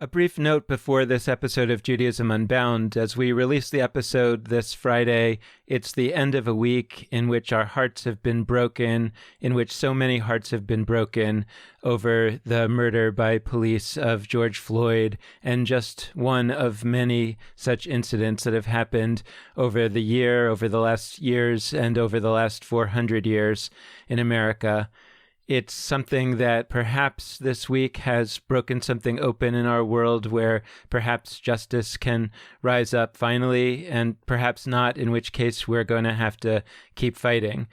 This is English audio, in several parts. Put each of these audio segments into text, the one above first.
A brief note before this episode of Judaism Unbound. As we release the episode this Friday, it's the end of a week in which our hearts have been broken, in which so many hearts have been broken over the murder by police of George Floyd, and just one of many such incidents that have happened over the last years, and over the last 400 years in America. It's something that perhaps this week has broken something open in our world where perhaps justice can rise up finally, and perhaps not, in which case we're going to have to keep fighting.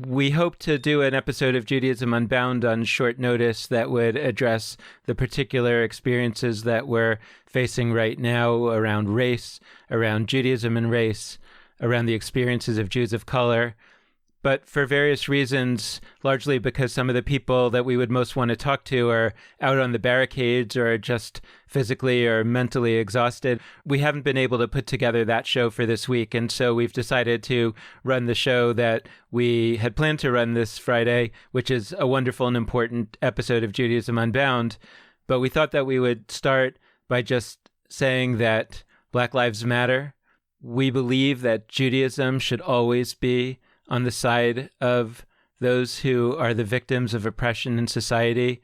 We hope to do an episode of Judaism Unbound on short notice that would address the particular experiences that we're facing right now around race, around Judaism and race, around the experiences of Jews of color. But for various reasons, largely because some of the people that we would most want to talk to are out on the barricades or are just physically or mentally exhausted, we haven't been able to put together that show for this week. And so we've decided to run the show that we had planned to run this Friday, which is a wonderful and important episode of Judaism Unbound. But we thought that we would start by just saying that Black Lives Matter. We believe that Judaism should always be on the side of those who are the victims of oppression in society,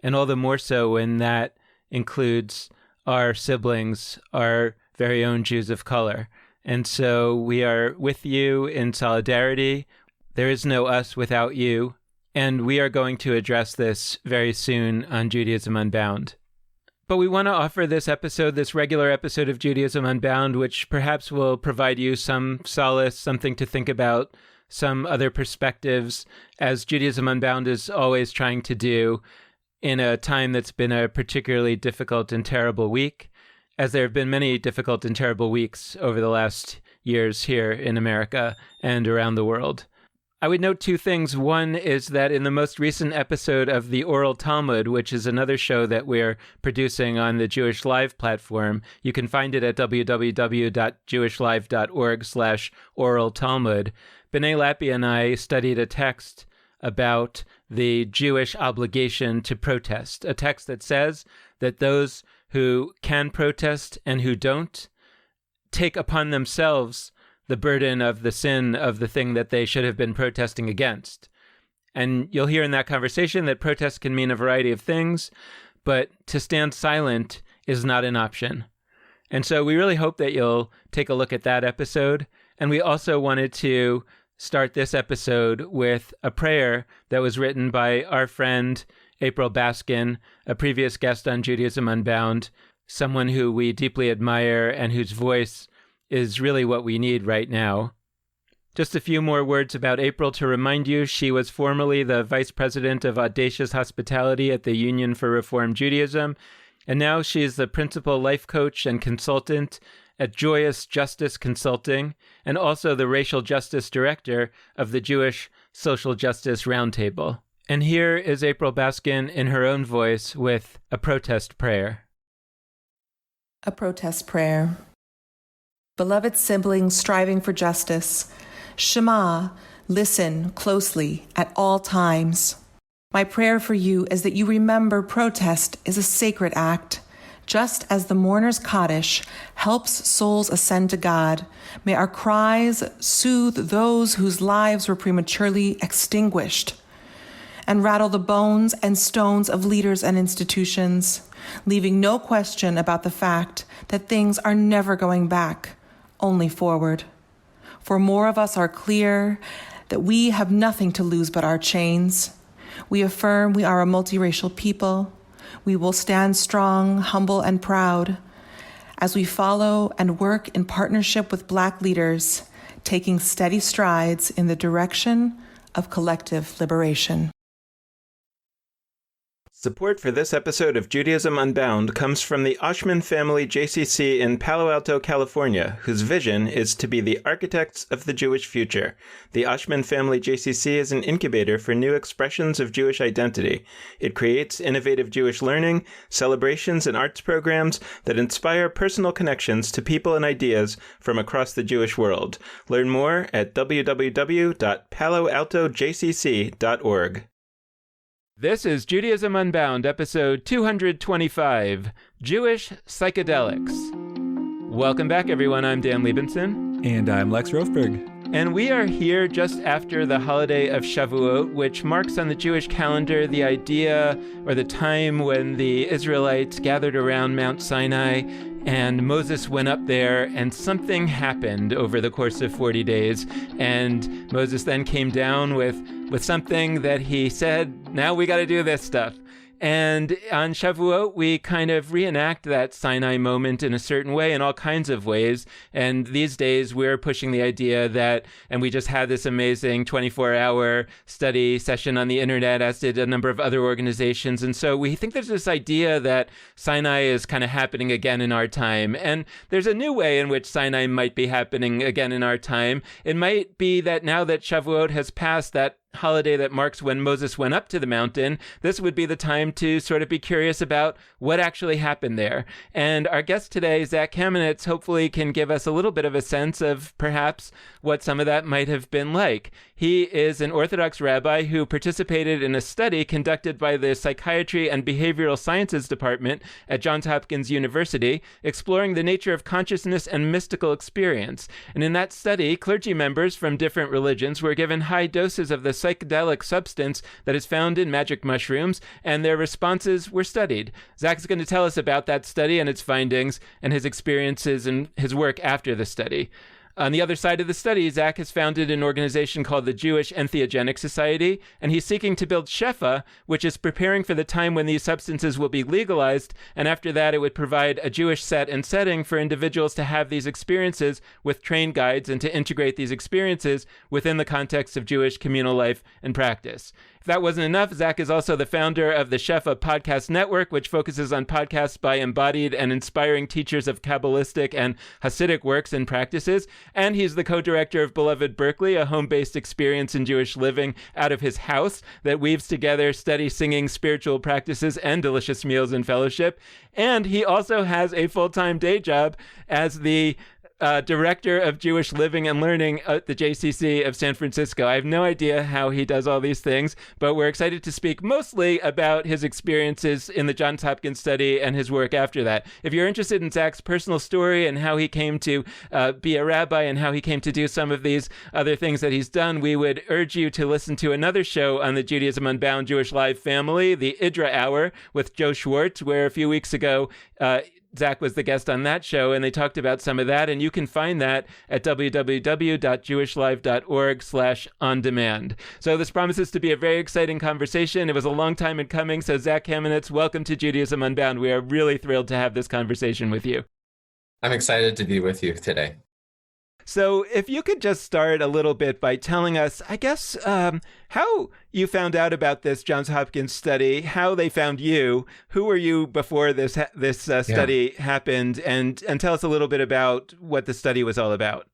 and all the more so when that includes our siblings, our very own Jews of color. And so we are with you in solidarity. There is no us without you, and we are going to address this very soon on Judaism Unbound. But we want to offer this episode, this regular episode of Judaism Unbound, which perhaps will provide you some solace, something to think about, some other perspectives, as Judaism Unbound is always trying to do in a time that's been a particularly difficult and terrible week, as there have been many difficult and terrible weeks over the last years here in America and around the world. I would note two things. One is that in the most recent episode of the Oral Talmud, which is another show that we're producing on the Jewish Live platform, you can find it at www.jewishlive.org/Oral Talmud. B'nai Lappi and I studied a text about the Jewish obligation to protest, a text that says that those who can protest and who don't take upon themselves the burden of the sin of the thing that they should have been protesting against. And you'll hear in that conversation that protest can mean a variety of things, but to stand silent is not an option. And so we really hope that you'll take a look at that episode. And we also wanted to start this episode with a prayer that was written by our friend April Baskin, a previous guest on Judaism Unbound, someone who we deeply admire and whose voice is really what we need right now. Just a few more words about April to remind you. She was formerly the vice president of Audacious Hospitality at the Union for Reform Judaism, and now she is the principal life coach and consultant at Joyous Justice Consulting, and also the racial justice director of the Jewish Social Justice Roundtable. And here is April Baskin in her own voice with a protest prayer. A protest prayer. Beloved siblings striving for justice, Shema, listen closely at all times. My prayer for you is that you remember protest is a sacred act. Just as the mourner's Kaddish helps souls ascend to God, may our cries soothe those whose lives were prematurely extinguished and rattle the bones and stones of leaders and institutions, leaving no question about the fact that things are never going back, only forward. For more of us are clear that we have nothing to lose but our chains. We affirm we are a multiracial people. We will stand strong, humble, and proud as we follow and work in partnership with Black leaders, taking steady strides in the direction of collective liberation. Support for this episode of Judaism Unbound comes from the Oshman Family JCC in Palo Alto, California, whose vision is to be the architects of the Jewish future. The Oshman Family JCC is an incubator for new expressions of Jewish identity. It creates innovative Jewish learning, celebrations, and arts programs that inspire personal connections to people and ideas from across the Jewish world. Learn more at www.paloaltojcc.org. This is Judaism Unbound, episode 225, Jewish Psychedelics. Welcome back, everyone. I'm Dan Liebenson. And I'm Lex Rofberg. And we are here just after the holiday of Shavuot, which marks on the Jewish calendar the idea or the time when the Israelites gathered around Mount Sinai and Moses went up there and something happened over the course of 40 days. And Moses then came down with something that he said, now we got to do this stuff. And on Shavuot, we kind of reenact that Sinai moment in a certain way, in all kinds of ways. And these days, we're pushing the idea that, and we just had this amazing 24-hour study session on the internet, as did a number of other organizations. And so we think there's this idea that Sinai is kind of happening again in our time. And there's a new way in which Sinai might be happening again in our time. It might be that now that Shavuot has passed, that holiday that marks when Moses went up to the mountain, this would be the time to sort of be curious about what actually happened there. And our guest today, Zach Kamenetz, hopefully can give us a little bit of a sense of perhaps what some of that might have been like. He is an Orthodox rabbi who participated in a study conducted by the Psychiatry and Behavioral Sciences Department at Johns Hopkins University, exploring the nature of consciousness and mystical experience. And in that study, clergy members from different religions were given high doses of the psychedelic substance that is found in magic mushrooms, and their responses were studied. Zach's going to tell us about that study and its findings and his experiences and his work after the study. On the other side of the study, Zach has founded an organization called the Jewish Entheogenic Society, and he's seeking to build Shefa, which is preparing for the time when these substances will be legalized, and after that it would provide a Jewish set and setting for individuals to have these experiences with trained guides and to integrate these experiences within the context of Jewish communal life and practice. If that wasn't enough, Zach is also the founder of the Shefa Podcast Network, which focuses on podcasts by embodied and inspiring teachers of Kabbalistic and Hasidic works and practices. And he's the co-director of Beloved Berkeley, a home-based experience in Jewish living out of his house that weaves together study, singing, spiritual practices, and delicious meals and fellowship. And he also has a full-time day job as the director of Jewish Living and Learning at the JCC of San Francisco. I have no idea how he does all these things, but we're excited to speak mostly about his experiences in the Johns Hopkins study and his work after that. If you're interested in Zach's personal story and how he came to be a rabbi and how he came to do some of these other things that he's done, we would urge you to listen to another show on the Judaism Unbound Jewish Live family, the Idra Hour with Joe Schwartz, where a few weeks ago, Zach was the guest on that show, and they talked about some of that, and you can find that at www.jewishlive.org/on-demand. So this promises to be a very exciting conversation. It was a long time in coming, so Zach Kamenetz, welcome to Judaism Unbound. We are really thrilled to have this conversation with you. I'm excited to be with you today. So if you could just start a little bit by telling us, I guess, how you found out about this Johns Hopkins study, how they found you, who were you before this study happened, and tell us a little bit about what the study was all about.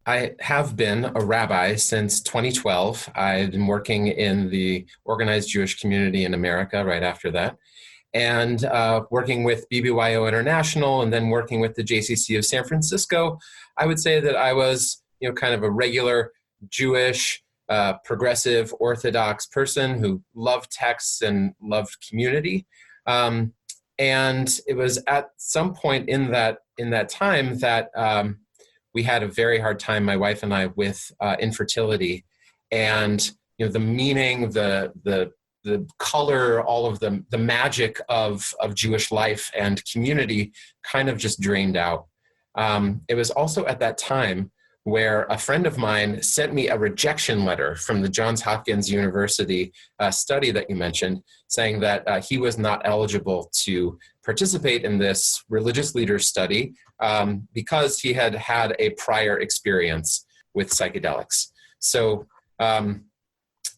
I have been a rabbi since 2012. I've been working in the organized Jewish community in America right after that, and working with BBYO International, and then working with the JCC of San Francisco. I would say that I was, kind of a regular Jewish, progressive, Orthodox person who loved texts and loved community. And it was at some point in that time that we had a very hard time, my wife and I, with infertility, and the meaning, the color, all of the magic of Jewish life and community kind of just drained out. It was also at that time where a friend of mine sent me a rejection letter from the Johns Hopkins University study that you mentioned, saying that he was not eligible to participate in this religious leader study because he had had a prior experience with psychedelics. So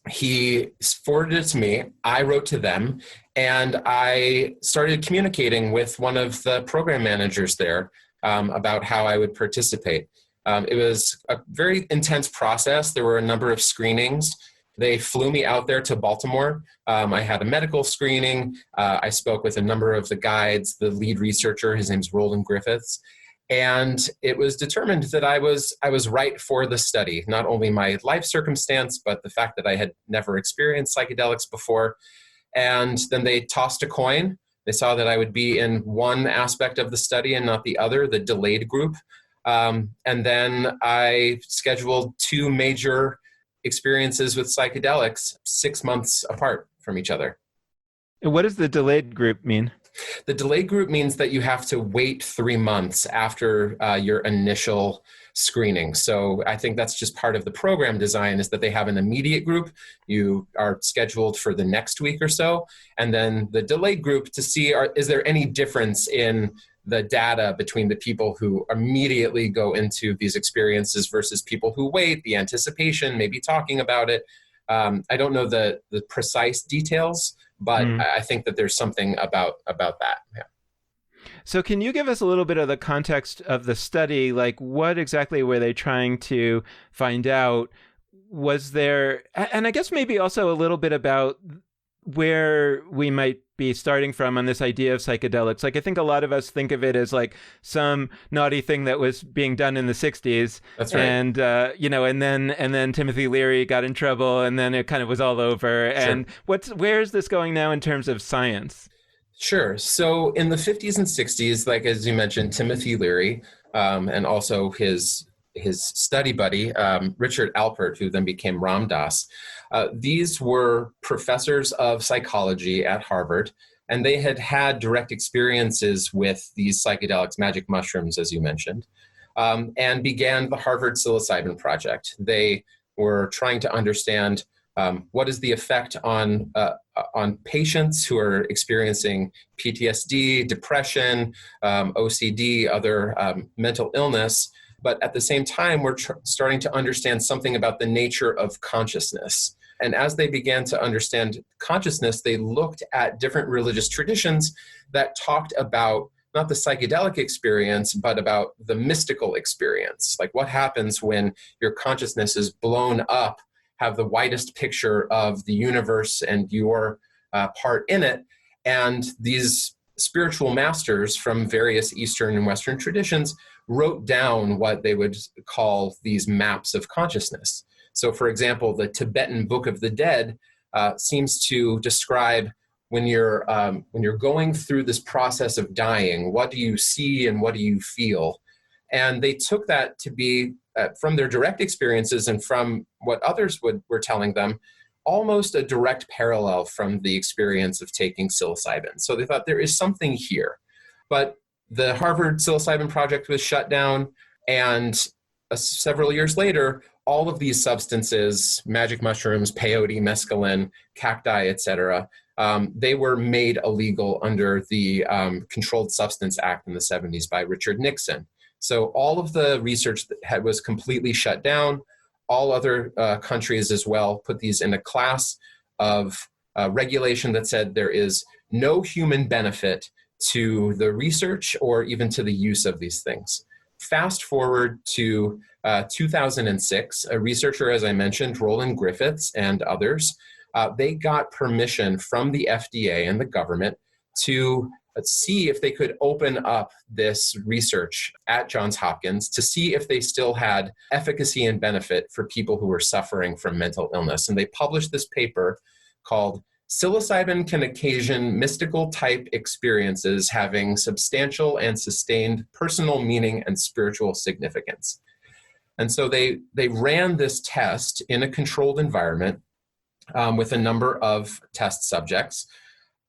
he forwarded it to me. I wrote to them, and I started communicating with one of the program managers there about how I would participate. It was a very intense process. There were a number of screenings. They flew me out there to Baltimore. I had a medical screening. I spoke with a number of the guides, the lead researcher, his name's Roland Griffiths. And it was determined that I was right for the study, not only my life circumstance, but the fact that I had never experienced psychedelics before. And then they tossed a coin. They saw that I would be in one aspect of the study and not the other, the delayed group. And then I scheduled 2 major experiences with psychedelics 6 months apart from each other. What does the delayed group mean? The delayed group means that you have to wait 3 months after your initial screening. So I think that's just part of the program design, is that they have an immediate group. You are scheduled for the next week or so. And then the delayed group to see, is there any difference in the data between the people who immediately go into these experiences versus people who wait, the anticipation, maybe talking about it. I don't know the precise details, but I think that there's something about that. Yeah. So can you give us a little bit of the context of the study? Like, what exactly were they trying to find out? Was there, and I guess maybe also a little bit about where we might be starting from on this idea of psychedelics. Like, I think a lot of us think of it as like some naughty thing that was being done in the 60s. That's right. And, and then Timothy Leary got in trouble, and then it kind of was all over. Sure. And where is this going now in terms of science? Sure. So in the 50s and 60s, like as you mentioned, Timothy Leary, and also his study buddy, Richard Alpert, who then became Ram Dass. These were professors of psychology at Harvard, and they had had direct experiences with these psychedelics, magic mushrooms, as you mentioned, and began the Harvard Psilocybin Project. They were trying to understand what is the effect on patients who are experiencing PTSD, depression, OCD, other mental illness. But at the same time, we're starting to understand something about the nature of consciousness. And as they began to understand consciousness, they looked at different religious traditions that talked about not the psychedelic experience, but about the mystical experience. Like what happens when your consciousness is blown up, have the widest picture of the universe and your part in it. And these spiritual masters from various Eastern and Western traditions wrote down what they would call these maps of consciousness. So, for example, the Tibetan Book of the Dead seems to describe when you're going through this process of dying, what do you see and what do you feel? And they took that to be, from their direct experiences and from what others were telling them, almost a direct parallel from the experience of taking psilocybin. So they thought there is something here. But the Harvard Psilocybin Project was shut down, and several years later, all of these substances, magic mushrooms, peyote, mescaline, cacti, etc., they were made illegal under the Controlled Substance Act in the 70s by Richard Nixon. So all of the research that was completely shut down. All other countries as well put these in a class of regulation that said there is no human benefit to the research or even to the use of these things. Fast forward to 2006, a researcher, as I mentioned, Roland Griffiths and others, they got permission from the FDA and the government to see if they could open up this research at Johns Hopkins to see if they still had efficacy and benefit for people who were suffering from mental illness. And they published this paper called Psilocybin Can Occasion Mystical Type Experiences Having Substantial and Sustained Personal Meaning and Spiritual Significance. And so they ran this test in a controlled environment with a number of test subjects,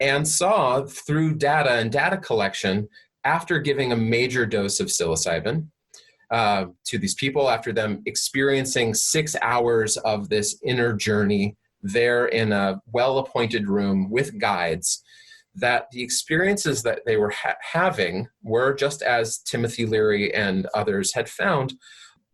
and saw through data and data collection, after giving a major dose of psilocybin to these people, after them experiencing 6 hours of this inner journey there in a well-appointed room with guides, that the experiences that they were having were, just as Timothy Leary and others had found,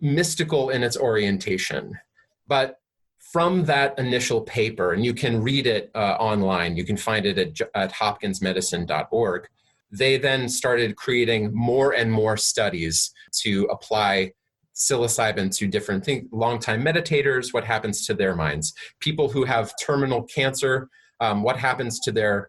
mystical in its orientation. But from that initial paper, and you can read it online, you can find it at hopkinsmedicine.org, they then started creating more and more studies to apply psilocybin to different things. Long-time meditators, what happens to their minds? People who have terminal cancer, what happens to their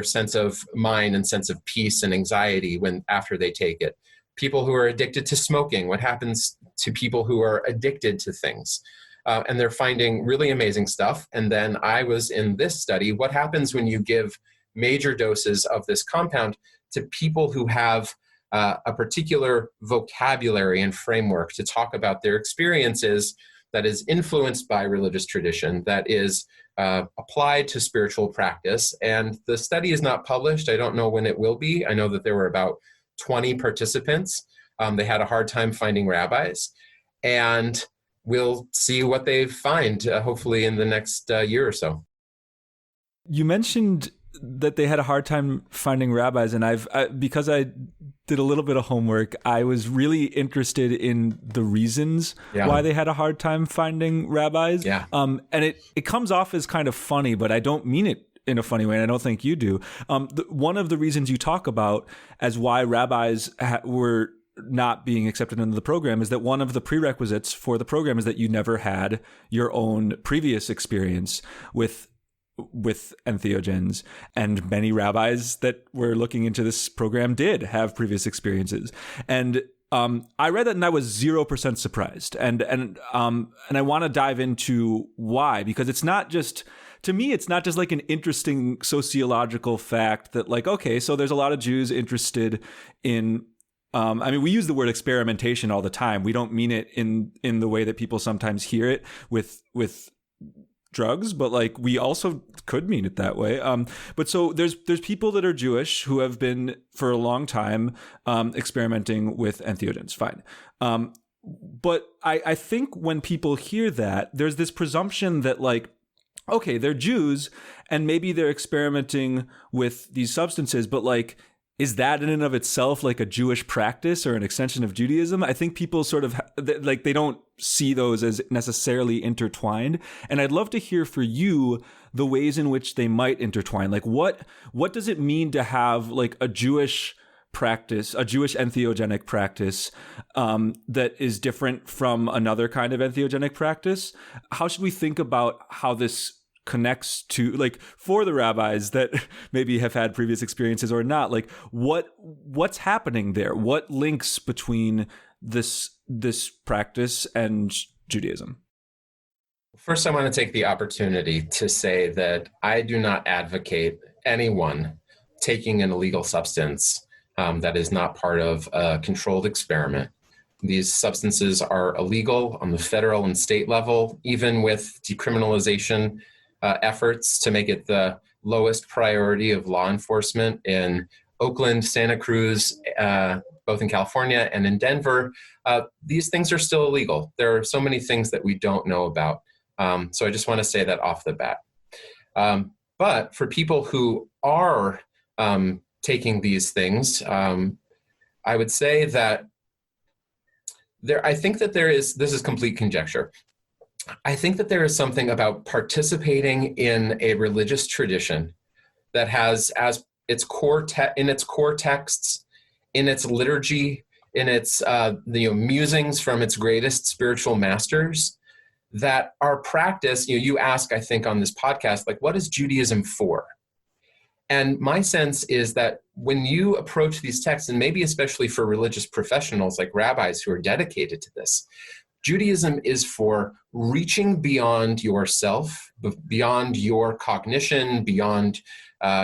sense of mind and sense of peace and anxiety after they take it? people who are addicted to smoking? What happens to people who are addicted to things? And they're finding really amazing stuff. And then I was in this study, what happens when you give major doses of this compound to people who have a particular vocabulary and framework to talk about their experiences that is influenced by religious tradition, that is applied to spiritual practice. And the study is not published. I don't know when it will be. I know that there were about 20 participants. They had a hard time finding rabbis. And we'll see what they find, hopefully in the next year or so. You mentioned that they had a hard time finding rabbis, and because I did a little bit of homework, I was really interested in the reasons why they had a hard time finding rabbis. Yeah. And it comes off as kind of funny, but I don't mean it in a funny way, and I don't think you do. One of the reasons you talk about as why rabbis were not being accepted into the program is that one of the prerequisites for the program is that you never had your own previous experience with entheogens, and many rabbis that were looking into this program did have previous experiences. And I read that and I was 0% surprised. And I want to dive into why, because it's not just, to me, it's not just like an interesting sociological fact that like, okay, so there's a lot of Jews interested in I mean, we use the word experimentation all the time. We don't mean it in the way that people sometimes hear it with drugs, but like we also could mean it that way. But so there's people that are Jewish who have been for a long time experimenting with entheogens. Fine. But I think when people hear that, there's this presumption that like, okay, they're Jews and maybe they're experimenting with these substances, but like, is that in and of itself like a Jewish practice or an extension of Judaism? I think people sort of like they don't see those as necessarily intertwined. And I'd love to hear for you the ways in which they might intertwine. Like what does it mean to have like a Jewish practice, a Jewish entheogenic practice that is different from another kind of entheogenic practice? How should we think about how this connects to, like, for the rabbis that maybe have had previous experiences or not, like what's happening there? What links between this practice and Judaism? First, I want to take the opportunity to say that I do not advocate anyone taking an illegal substance that is not part of a controlled experiment. These substances are illegal on the federal and state level, even with decriminalization efforts to make it the lowest priority of law enforcement in Oakland, Santa Cruz, both in California and in Denver. These things are still illegal. There are so many things that we don't know about. So I just want to say that off the bat. But for people who are taking these things, I would say that I think that this is complete conjecture. I think that there is something about participating in a religious tradition that has as its core in its core texts, in its liturgy, in its musings from its greatest spiritual masters, that our practice, you ask, I think, on this podcast, like, what is Judaism for? And my sense is that when you approach these texts, and maybe especially for religious professionals like rabbis who are dedicated to this, Judaism is for reaching beyond yourself, beyond your cognition, beyond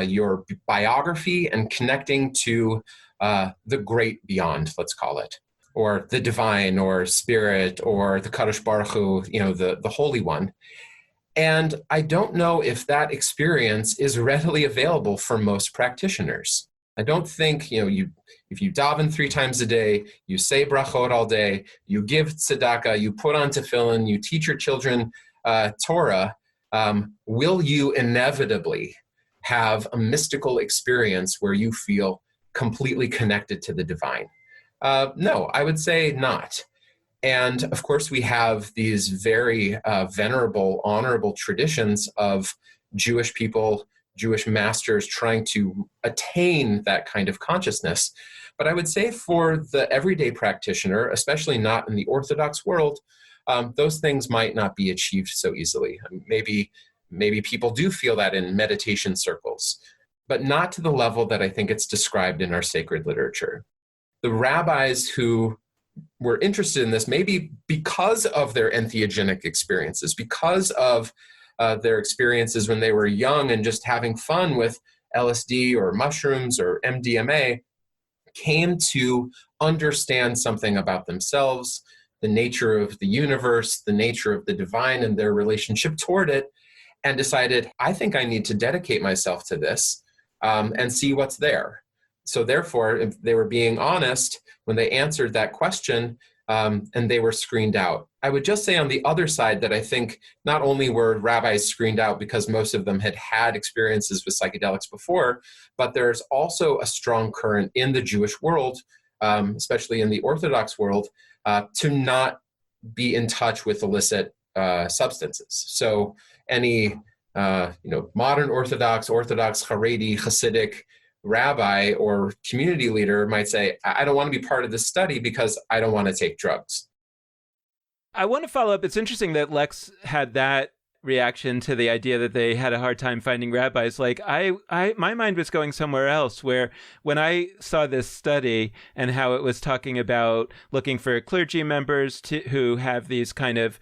your biography, and connecting to the great beyond, let's call it, or the divine, or spirit, or the Kadosh Baruch Hu, the Holy One. And I don't know if that experience is readily available for most practitioners. I don't think, if you daven 3 times a day, you say brachot all day, you give tzedakah, you put on tefillin, you teach your children Torah, will you inevitably have a mystical experience where you feel completely connected to the divine? No, I would say not. And of course, we have these very venerable, honorable traditions of Jewish people, Jewish masters trying to attain that kind of consciousness. But I would say for the everyday practitioner, especially not in the Orthodox world, those things might not be achieved so easily. Maybe people do feel that in meditation circles, but not to the level that I think it's described in our sacred literature. the rabbis who were interested in this, maybe because of their entheogenic experiences, because of their experiences when they were young and just having fun with LSD or mushrooms or MDMA, came to understand something about themselves, the nature of the universe, the nature of the divine, and their relationship toward it, and decided, I think I need to dedicate myself to this and see what's there. So therefore, if they were being honest when they answered that question, and they were screened out. I would just say on the other side that I think not only were rabbis screened out because most of them had had experiences with psychedelics before, but there's also a strong current in the Jewish world, especially in the Orthodox world, to not be in touch with illicit substances. So any modern Orthodox, Haredi, Hasidic rabbi or community leader might say, I don't want to be part of this study because I don't want to take drugs. I want to follow up. It's interesting that Lex had that reaction to the idea that they had a hard time finding rabbis. Like my mind was going somewhere else, where when I saw this study and how it was talking about looking for clergy members who have these kind of,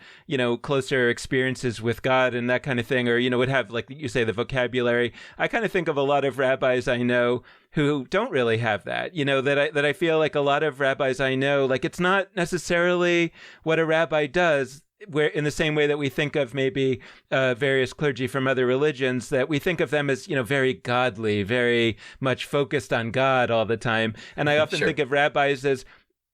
closer experiences with God and that kind of thing, or, would have, like you say, the vocabulary. I kind of think of a lot of rabbis I know who don't really have that, that I feel like a lot of rabbis I know, like it's not necessarily what a rabbi does, where in the same way that we think of maybe various clergy from other religions, that we think of them as, very godly, very much focused on God all the time. And I often think of rabbis as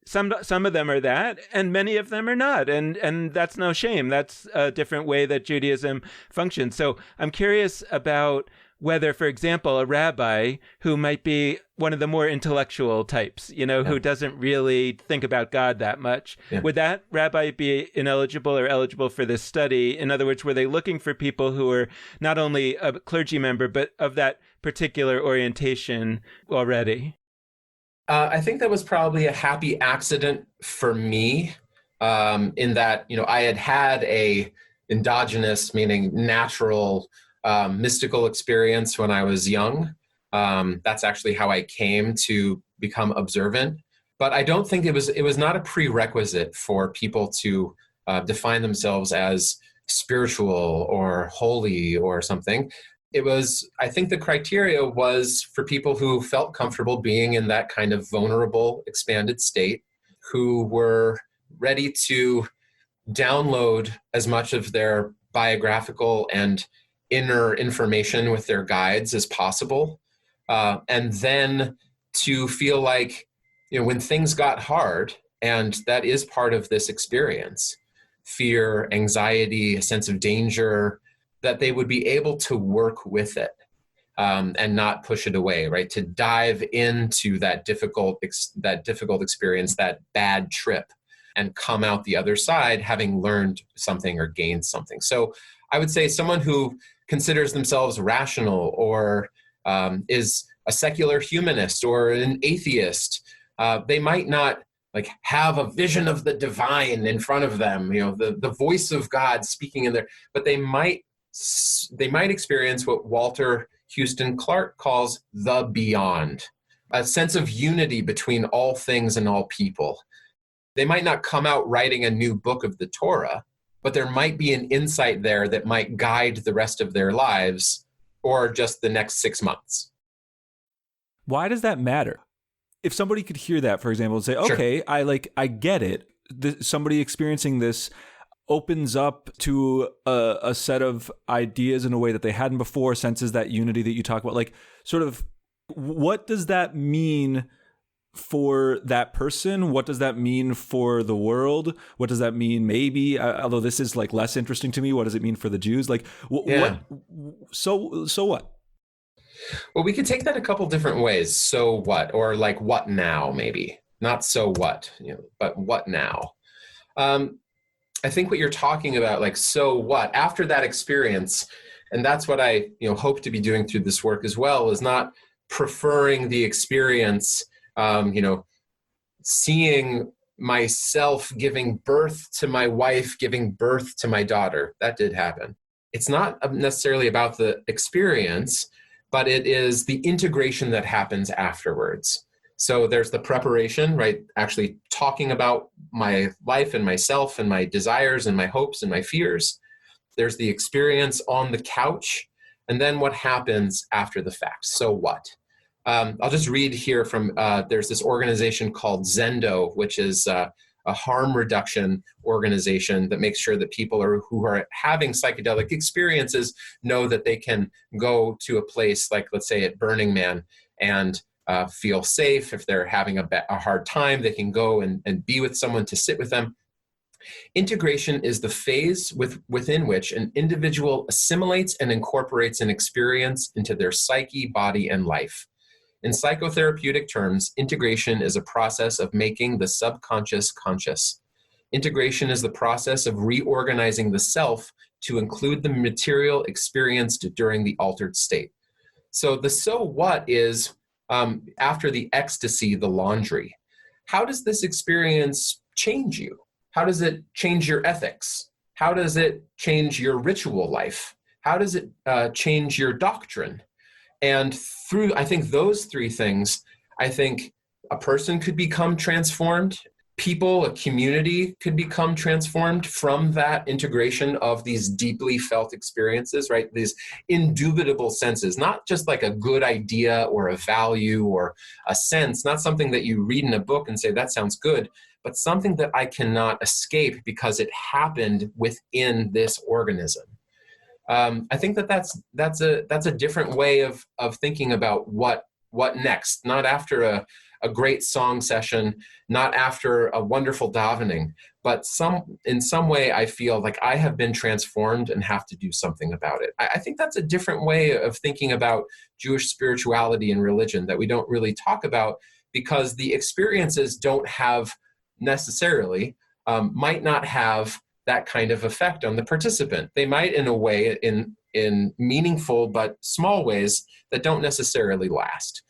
some of them are that, and many of them are not. And that's no shame. That's a different way that Judaism functions. So I'm curious about whether, for example, a rabbi who might be one of the more intellectual types, who doesn't really think about God that much, would that rabbi be ineligible or eligible for this study? In other words, were they looking for people who were not only a clergy member, but of that particular orientation already? I think that was probably a happy accident for me, in that, I had a endogenous, meaning natural, mystical experience when I was young. That's actually how I came to become observant. But I don't think it was not a prerequisite for people to define themselves as spiritual or holy or something. I think the criteria was for people who felt comfortable being in that kind of vulnerable, expanded state, who were ready to download as much of their biographical and inner information with their guides as possible. And then to feel like, when things got hard, and that is part of this experience, fear, anxiety, a sense of danger, that they would be able to work with it and not push it away, right? To dive into that difficult experience, that bad trip, and come out the other side having learned something or gained something. So I would say someone who considers themselves rational or is a secular humanist or an atheist, they might not have a vision of the divine in front of them, the voice of God speaking in there, but they might experience what Walter Houston Clark calls the beyond, a sense of unity between all things and all people. They might not come out writing a new book of the Torah, but there might be an insight there that might guide the rest of their lives or just the next 6 months. Why does that matter? If somebody could hear that, for example, and say, okay, sure, I get it. Somebody experiencing this opens up to a set of ideas in a way that they hadn't before, senses that unity that you talk about. Like, sort of, what does that mean for that person? What does that mean for the world? What does that mean, maybe, although this is less interesting to me, what does it mean for the Jews? So what? Well, we could take that a couple different ways. So what? Or what now, maybe. Not so what, but what now? I think what you're talking about, so what? After that experience, and that's what I hope to be doing through this work as well, is not preferring the experience, seeing myself giving birth to my wife, giving birth to my daughter. That did happen. It's not necessarily about the experience, but it is the integration that happens afterwards. So there's the preparation, right? Actually talking about my life and myself and my desires and my hopes and my fears. There's the experience on the couch. And then what happens after the fact? So what? I'll just read here from, there's this organization called Zendo, which is a harm reduction organization that makes sure that people who are having psychedelic experiences know that they can go to a place like, let's say, at Burning Man and feel safe. If they're having a hard time, they can go and be with someone to sit with them. Integration is the phase within which an individual assimilates and incorporates an experience into their psyche, body, and life. In psychotherapeutic terms, integration is a process of making the subconscious conscious. Integration is the process of reorganizing the self to include the material experienced during the altered state. So the so what is, after the ecstasy, the laundry. How does this experience change you? How does it change your ethics? How does it change your ritual life? How does it change your doctrine? And through, I think, those three things, I think a person could become transformed. People, a community could become transformed from that integration of these deeply felt experiences, right? These indubitable senses, not just like a good idea or a value or a sense, not something that you read in a book and say, that sounds good, but something that I cannot escape because it happened within this organism. I think that's a different way of thinking about what next, not after a great song session, not after a wonderful davening, but in some way I feel like I have been transformed and have to do something about it. I think that's a different way of thinking about Jewish spirituality and religion that we don't really talk about, because the experiences don't have necessarily, might not have that kind of effect on the participant. They might in a way, in meaningful but small ways that don't necessarily last.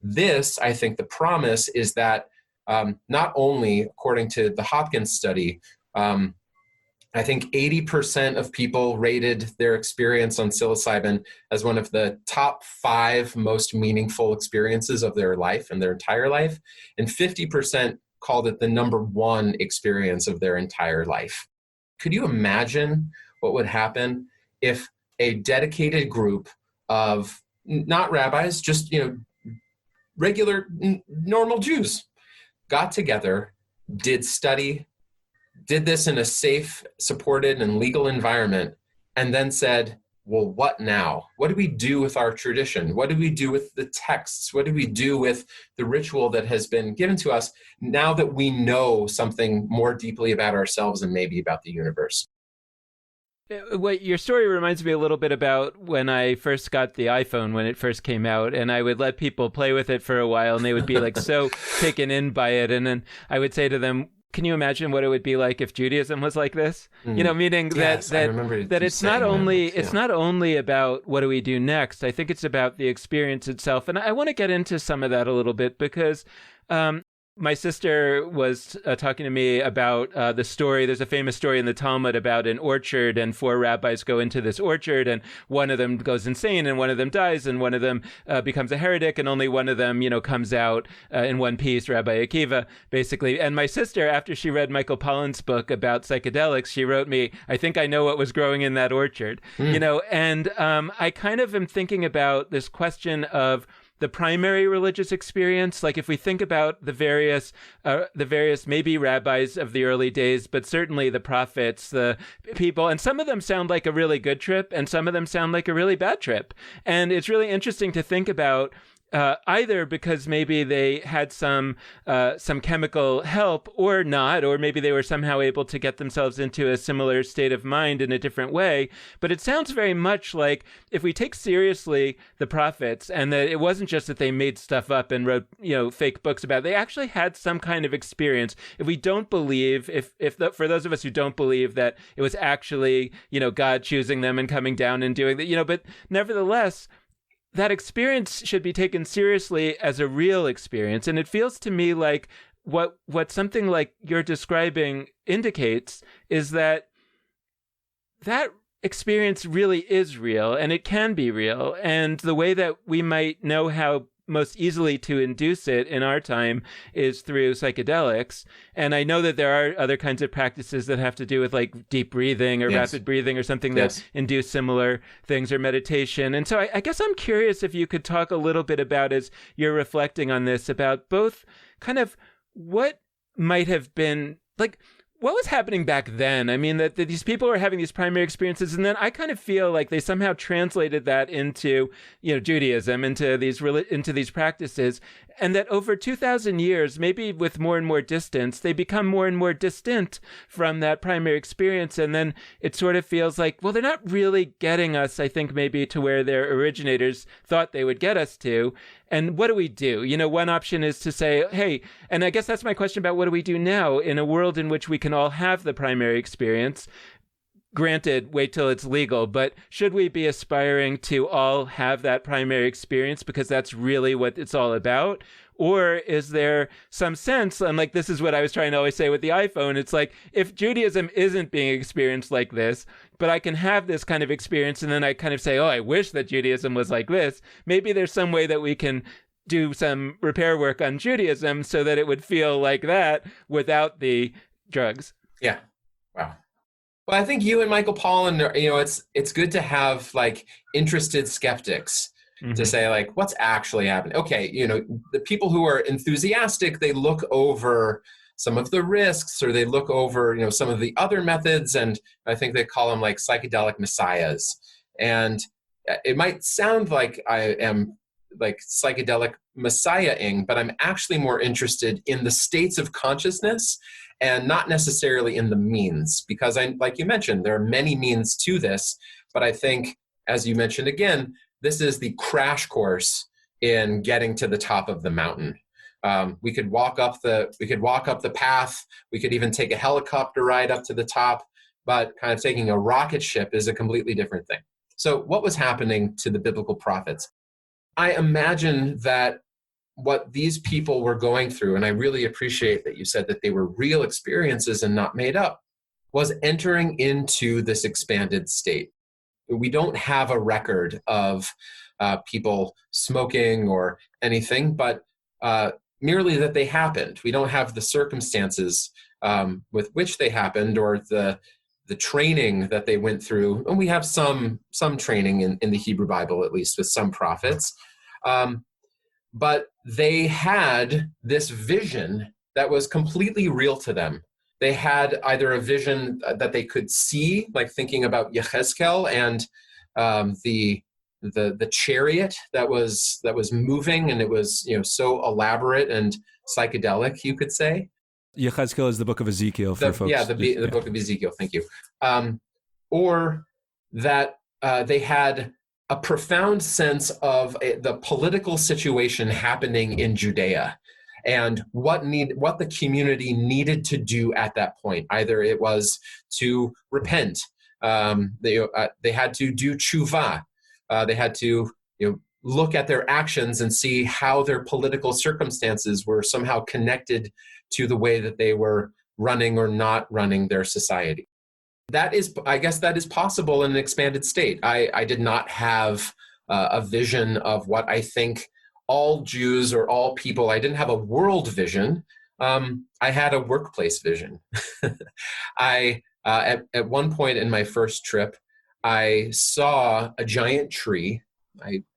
This, I think the promise is that not only, according to the Hopkins study, I think 80% of people rated their experience on psilocybin as one of the top 5 most meaningful experiences of their life and their entire life, and 50% called it the number 1 experience of their entire life. Could you imagine what would happen if a dedicated group of not rabbis, just regular normal Jews got together, did study, did this in a safe, supported, and legal environment, and then said, well, what now? What do we do with our tradition? What do we do with the texts? What do we do with the ritual that has been given to us now that we know something more deeply about ourselves and maybe about the universe? What your story reminds me a little bit about when I first got the iPhone when it first came out, and I would let people play with it for a while, and they would be like so taken in by it, and then I would say to them, can you imagine what it would be like if Judaism was like this? Meaning yes, that it's not only about what do we do next. I think it's about the experience itself, and I want to get into some of that a little bit because my sister was talking to me about the story. There's a famous story in the Talmud about an orchard, and 4 rabbis go into this orchard, and one of them goes insane, and one of them dies, and one of them becomes a heretic, and only one of them, comes out in one piece, Rabbi Akiva, basically. And my sister, after she read Michael Pollan's book about psychedelics, she wrote me, I think I know what was growing in that orchard, and I kind of am thinking about this question of the primary religious experience. Like if we think about the various maybe rabbis of the early days, but certainly the prophets, the people, and some of them sound like a really good trip and some of them sound like a really bad trip. And it's really interesting to think about either because maybe they had some chemical help or not, or maybe they were somehow able to get themselves into a similar state of mind in a different way. But it sounds very much like if we take seriously the prophets, and that it wasn't just that they made stuff up and wrote fake books about it, they actually had some kind of experience. If we don't believe, for those of us who don't believe that it was actually God choosing them and coming down and doing that, but nevertheless, that experience should be taken seriously as a real experience. And it feels to me like what something like you're describing indicates is that experience really is real, and it can be real. And the way that we might know how most easily to induce it in our time is through psychedelics. And I know that there are other kinds of practices that have to do with like deep breathing or rapid breathing or something that induce similar things, or meditation. And so I guess I'm curious if you could talk a little bit about, as you're reflecting on this, about both kind of what might have been like, what was happening back then? I mean, that these people were having these primary experiences, and then I kind of feel like they somehow translated that into, Judaism, into these practices, and that over 2,000 years, maybe with more and more distance, they become more and more distant from that primary experience, and then it sort of feels like, well, they're not really getting us, I think, maybe to where their originators thought they would get us to. And what do we do? One option is to say, hey, and I guess that's my question about what do we do now in a world in which we can all have the primary experience. Granted, wait till it's legal, but should we be aspiring to all have that primary experience because that's really what it's all about? Or is there some sense, and like this is what I was trying to always say with the iPhone, it's like, if Judaism isn't being experienced like this, but I can have this kind of experience, and then I kind of say, oh, I wish that Judaism was like this, maybe there's some way that we can do some repair work on Judaism so that it would feel like that without the drugs. Yeah. Wow. Well, I think you and Michael Pollan, it's good to have like interested skeptics to say like, what's actually happening? Okay, the people who are enthusiastic, they look over some of the risks, or they look over, some of the other methods, and I think they call them like psychedelic messiahs. And it might sound like I am like psychedelic messiahing, but I'm actually more interested in the states of consciousness and not necessarily in the means, because like you mentioned, there are many means to this, but I think, as you mentioned again, this is the crash course in getting to the top of the mountain. We could walk up the path. We could even take a helicopter ride up to the top, but kind of taking a rocket ship is a completely different thing. So what was happening to the biblical prophets? I imagine that what these people were going through, and I really appreciate that you said that they were real experiences and not made up, was entering into this expanded state. We don't have a record of people smoking or anything, but merely that they happened. We don't have the circumstances with which they happened, or the training that they went through. And we have some training in the Hebrew Bible, at least with some prophets. But they had this vision that was completely real to them. They had either a vision that they could see, like thinking about Yechezkel and the chariot that was moving, and it was so elaborate and psychedelic, you could say. Yechezkel is the book of Ezekiel for folks. Yeah, the book of Ezekiel. Thank you. Or that they had a profound sense of the political situation happening in Judea, and what the community needed to do at that point. Either it was to repent, they had to do tshuva, they had to look at their actions and see how their political circumstances were somehow connected to the way that they were running or not running their society. I guess that is possible in an expanded state. I did not have a vision of what I think all Jews or all people, I didn't have a world vision. I had a workplace vision. At one point in my first trip, I saw a giant tree,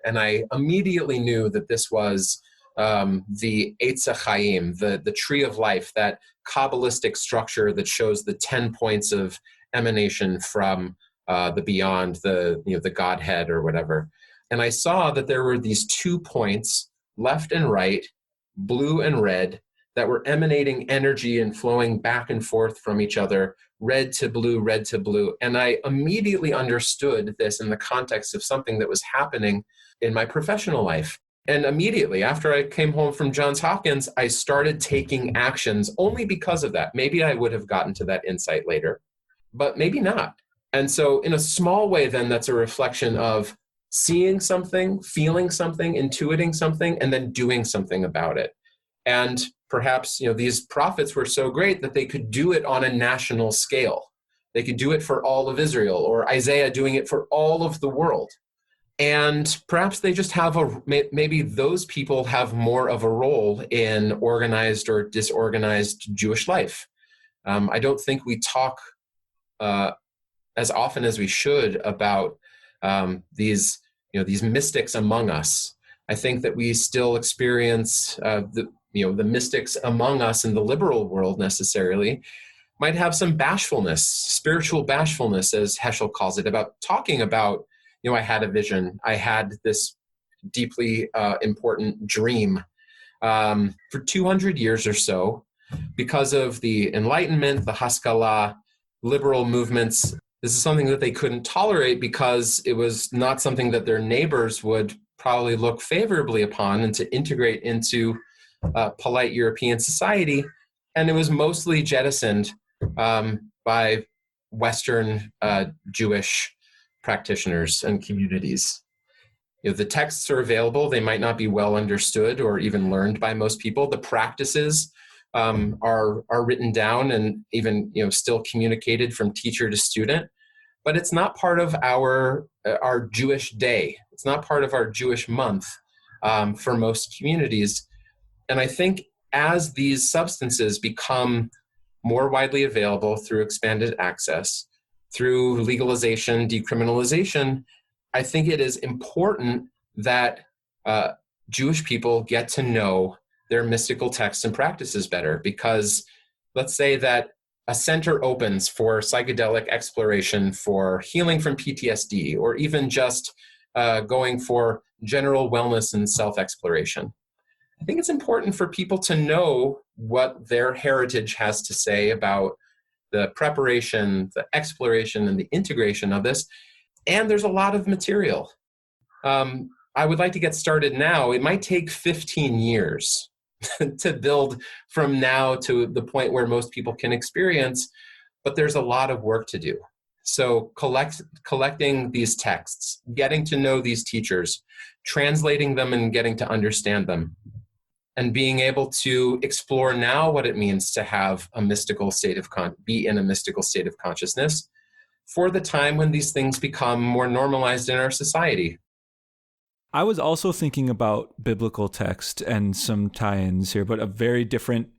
and I immediately knew that this was the Eitz HaChaim, the tree of life, that Kabbalistic structure that shows the 10 points of emanation from the beyond, the Godhead or whatever. And I saw that there were these 2 points, left and right, blue and red, that were emanating energy and flowing back and forth from each other, red to blue, red to blue. And I immediately understood this in the context of something that was happening in my professional life. And immediately after I came home from Johns Hopkins, I started taking actions only because of that. Maybe I would have gotten to that insight later, but maybe not. And so in a small way, then, that's a reflection of seeing something, feeling something, intuiting something, and then doing something about it. And perhaps, these prophets were so great that they could do it on a national scale. They could do it for all of Israel, or Isaiah doing it for all of the world. And perhaps they just have maybe those people have more of a role in organized or disorganized Jewish life. I don't think we talk as often as we should about these mystics among us. I think that we still experience the mystics among us in the liberal world necessarily might have some bashfulness, spiritual bashfulness, as Heschel calls it, about talking about, I had a vision, I had this deeply important dream. For 200 years or so, because of the Enlightenment, the Haskalah, liberal movements, this is something that they couldn't tolerate because it was not something that their neighbors would probably look favorably upon and to integrate into polite European society. And it was mostly jettisoned by Western Jewish practitioners and communities. The texts are available. They might not be well understood or even learned by most people. The practices are written down and even still communicated from teacher to student. But it's not part of our Jewish day. It's not part of our Jewish month for most communities. And I think as these substances become more widely available through expanded access, through legalization, decriminalization, I think it is important that Jewish people get to know their mystical texts and practices better, because let's say that a center opens for psychedelic exploration, for healing from PTSD, or even just going for general wellness and self-exploration. I think it's important for people to know what their heritage has to say about the preparation, the exploration, and the integration of this. And there's a lot of material. I would like to get started now. It might take 15 years to build from now to the point where most people can experience, but there's a lot of work to do. So collecting these texts, getting to know these teachers, translating them and getting to understand them, and being able to explore now what it means to have a mystical state of be in a mystical state of consciousness for the time when these things become more normalized in our society. I was also thinking about biblical text and some tie-ins here, but a very different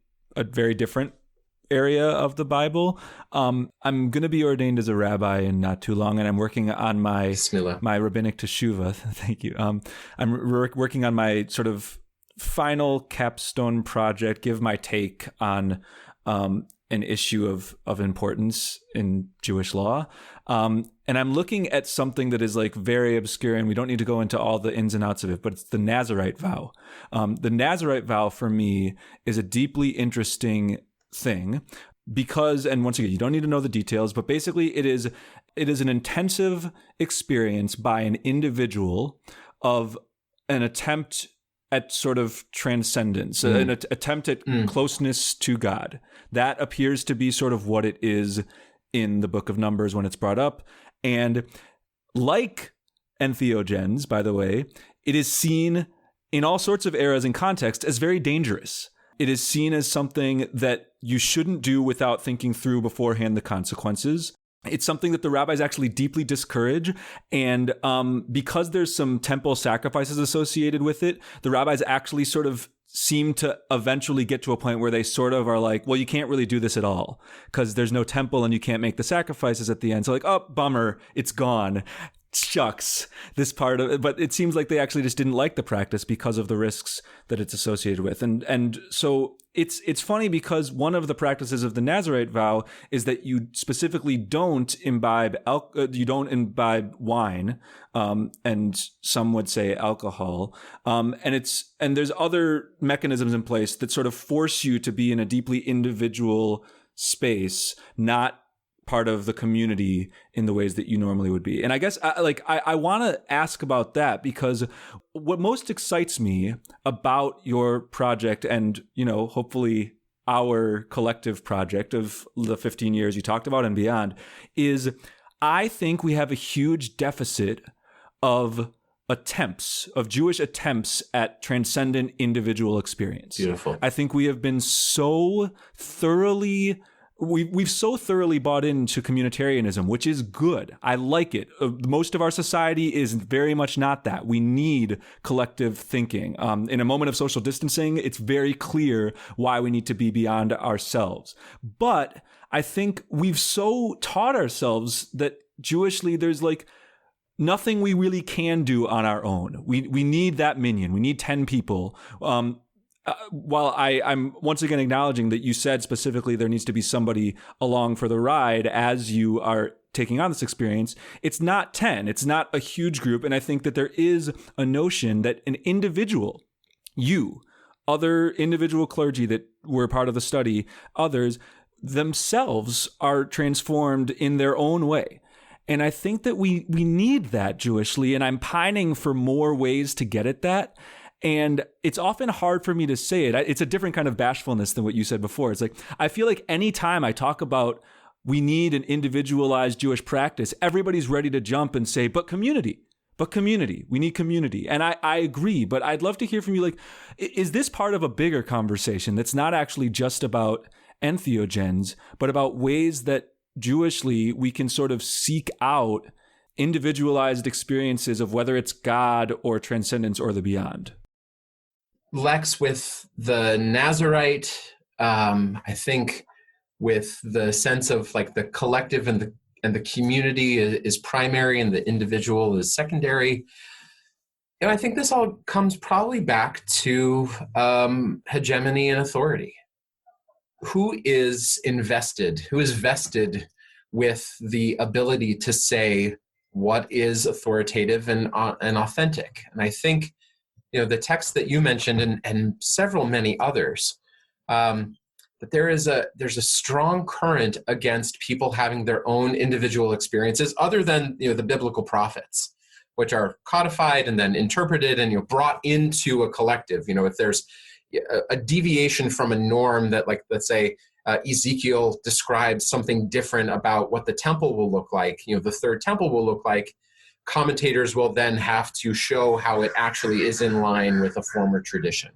area of the Bible. I'm going to be ordained as a rabbi in not too long, and I'm working on my rabbinic teshuvah. Thank you. I'm working on my sort of final capstone project, give my take on an issue of importance in Jewish law. And I'm looking at something that is like very obscure, and we don't need to go into all the ins and outs of it, but it's the Nazirite vow. The Nazirite vow for me is a deeply interesting thing because, and once again, you don't need to know the details, but basically it is an intensive experience by an individual of an attempt at sort of transcendence, an attempt at closeness to God. That appears to be sort of what it is in the book of Numbers when it's brought up. And like entheogens, by the way, it is seen in all sorts of eras and contexts as very dangerous. It is seen as something that you shouldn't do without thinking through beforehand the consequences. It's something that the rabbis actually deeply discourage. And because there's some temple sacrifices associated with it, the rabbis actually sort of seem to eventually get to a point where they sort of are like, well, you can't really do this at all because there's no temple and you can't make the sacrifices at the end. So like, oh, bummer, it's gone. Shucks, this part of it. But it seems like they actually just didn't like the practice because of the risks that it's associated with. And so it's funny because one of the practices of the Nazirite vow is that you specifically don't imbibe wine, and some would say alcohol. And there's other mechanisms in place that sort of force you to be in a deeply individual space, not part of the community in the ways that you normally would be. And I guess I want to ask about that because what most excites me about your project and, hopefully our collective project of the 15 years you talked about and beyond is I think we have a huge deficit of Jewish attempts at transcendent individual experience. Beautiful. I think we have been so thoroughly we've so thoroughly bought into communitarianism, which is good. I like it. Most of our society is very much not that. We need collective thinking. In a moment of social distancing, it's very clear why we need to be beyond ourselves. But I think we've so taught ourselves that Jewishly, there's like nothing we really can do on our own. We need that minion. We need 10 people. While I'm once again acknowledging that you said specifically there needs to be somebody along for the ride as you are taking on this experience, it's not 10. It's not a huge group. And I think that there is a notion that an individual, you, other individual clergy that were part of the study, others themselves are transformed in their own way. And I think that we need that Jewishly, and I'm pining for more ways to get at that. And it's often hard for me to say it. It's a different kind of bashfulness than what you said before. It's like, I feel like any time I talk about we need an individualized Jewish practice, everybody's ready to jump and say, but community, we need community. And I agree, but I'd love to hear from you. Like, is this part of a bigger conversation that's not actually just about entheogens, but about ways that Jewishly we can sort of seek out individualized experiences of whether it's God or transcendence or the beyond? Lex, with the Nazarite, I think with the sense of like the collective and the community is primary and the individual is secondary. And I think this all comes probably back to hegemony and authority. Who is vested with the ability to say what is authoritative and authentic? And I think, the text that you mentioned and several many others, that there's a strong current against people having their own individual experiences other than, the biblical prophets, which are codified and then interpreted and, brought into a collective. If there's a deviation from a norm that, like, let's say, Ezekiel describes something different about what the temple will look like, the third temple will look like, commentators will then have to show how it actually is in line with a former tradition.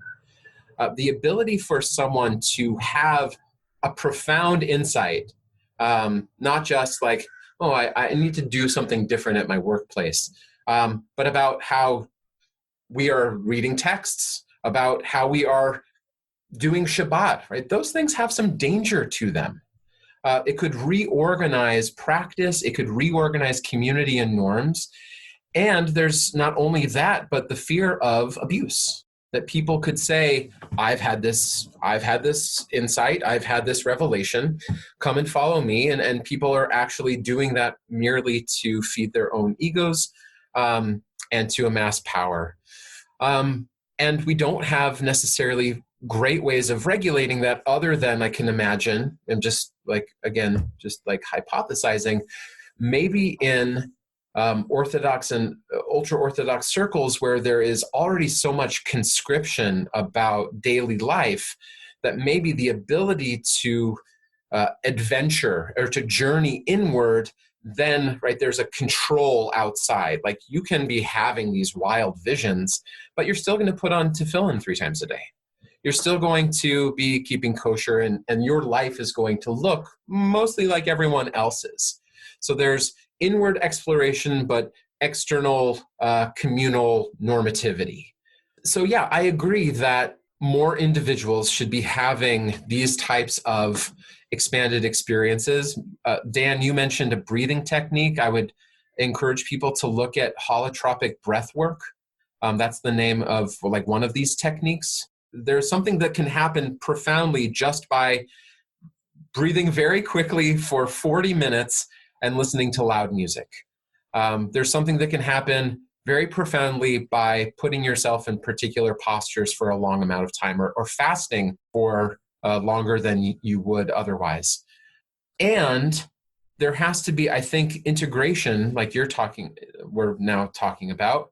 The ability for someone to have a profound insight, not just like, oh, I need to do something different at my workplace, but about how we are reading texts, about how we are doing Shabbat, right? Those things have some danger to them. It could reorganize practice. It could reorganize community and norms. And there's not only that, but the fear of abuse, that people could say, I've had this insight, I've had this revelation, come and follow me. And people are actually doing that merely to feed their own egos and to amass power. And we don't have necessarily great ways of regulating that other than, I can imagine, and just like hypothesizing, maybe in Orthodox and ultra-Orthodox circles where there is already so much conscription about daily life that maybe the ability to adventure or to journey inward, then, right, there's a control outside. Like, you can be having these wild visions, but you're still going to put on tefillin 3 times a day. You're still going to be keeping kosher, and your life is going to look mostly like everyone else's. So there's inward exploration, but external communal normativity. So yeah, I agree that more individuals should be having these types of expanded experiences. Dan, you mentioned a breathing technique. I would encourage people to look at holotropic breath work. That's the name of one of these techniques. There's something that can happen profoundly just by breathing very quickly for 40 minutes and listening to loud music. There's something that can happen very profoundly by putting yourself in particular postures for a long amount of time, or fasting for longer than you would otherwise. And there has to be, I think, integration, like we're now talking about,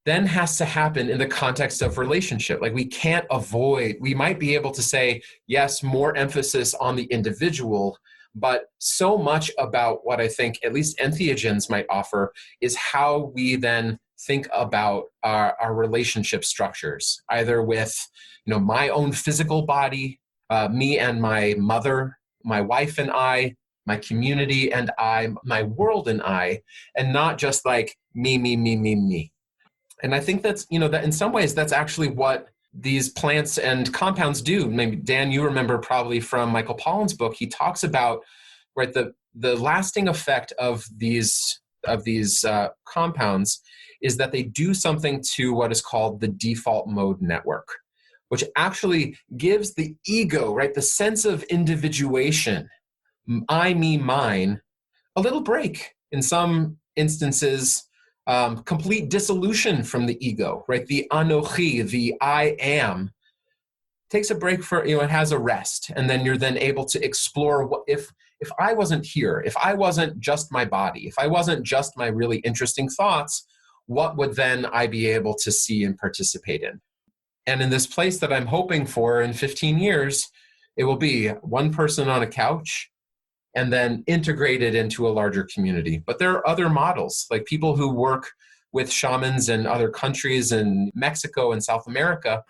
then has to happen in the context of relationship. Like, we can't avoid, we might be able to say, yes, more emphasis on the individual, but so much about what I think at least entheogens might offer is how we then think about our relationship structures, either with, my own physical body, me and my mother, my wife and I, my community and I, my world and I, and not just like me, me, me, me, me. And I think that's, that in some ways, that's actually what these plants and compounds do. Maybe Dan, you remember probably from Michael Pollan's book, he talks about, right, the lasting effect of these compounds is that they do something to what is called the default mode network, which actually gives the ego, right, the sense of individuation, I, me, mine, a little break. In some instances, complete dissolution from the ego, right? The anochi, the I am, takes a break for, it has a rest. And then you're then able to explore what if I wasn't here, if I wasn't just my body, if I wasn't just my really interesting thoughts, what would then I be able to see and participate in? And in this place that I'm hoping for in 15 years, it will be one person on a couch and then integrated into a larger community. But there are other models, like people who work with shamans in other countries in Mexico and South America.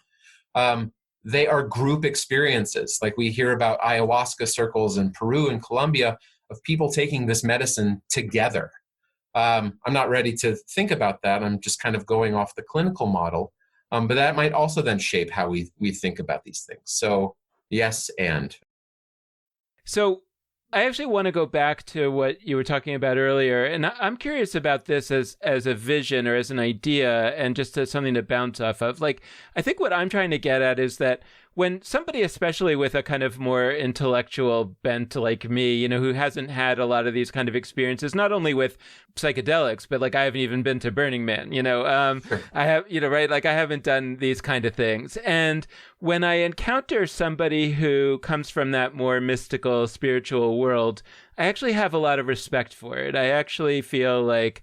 They are group experiences. Like we hear about ayahuasca circles in Peru and Colombia of people taking this medicine together. I'm not ready to think about that. I'm just kind of going off the clinical model. But that might also then shape how we think about these things. So yes, and. So I actually want to go back to what you were talking about earlier, and I'm curious about this as a vision or as an idea and just as something to bounce off of. Like, I think what I'm trying to get at is that when somebody, especially with a kind of more intellectual bent like me, who hasn't had a lot of these kind of experiences, not only with psychedelics, but like I haven't even been to Burning Man, I have, right? Like I haven't done these kind of things. And when I encounter somebody who comes from that more mystical, spiritual world, I actually have a lot of respect for it. I actually feel like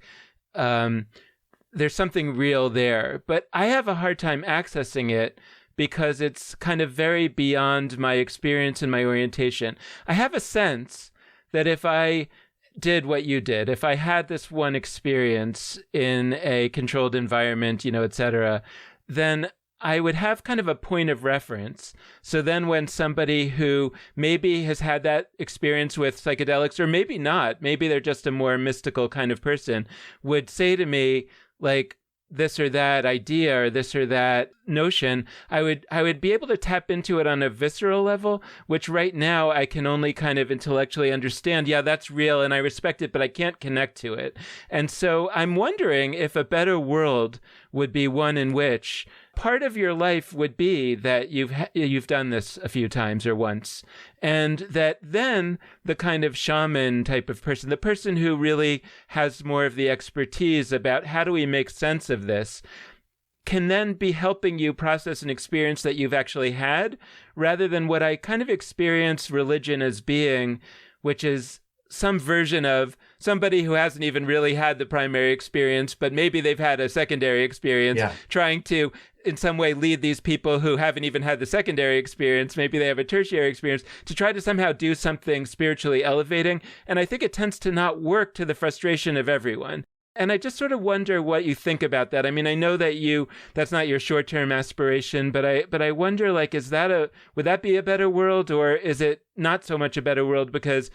there's something real there, but I have a hard time accessing it because it's kind of very beyond my experience and my orientation. I have a sense that if I did what you did, if I had this one experience in a controlled environment, et cetera, then I would have kind of a point of reference. So then when somebody who maybe has had that experience with psychedelics, or maybe not, maybe they're just a more mystical kind of person, would say to me, like, this or that idea or this or that notion, I would be able to tap into it on a visceral level, which right now I can only kind of intellectually understand. Yeah, that's real and I respect it, but I can't connect to it. And so I'm wondering if a better world would be one in which part of your life would be that you've done this a few times or once, and that then the kind of shaman type of person, the person who really has more of the expertise about how do we make sense of this, can then be helping you process an experience that you've actually had, rather than what I kind of experience religion as being, which is some version of somebody who hasn't even really had the primary experience, but maybe they've had a secondary experience, trying to in some way lead these people who haven't even had the secondary experience, maybe they have a tertiary experience, to try to somehow do something spiritually elevating. And I think it tends to not work, to the frustration of everyone. And I just sort of wonder what you think about that. I mean, I know that that's not your short-term aspiration, but I wonder, like, would that be a better world, or is it not so much a better world? Because,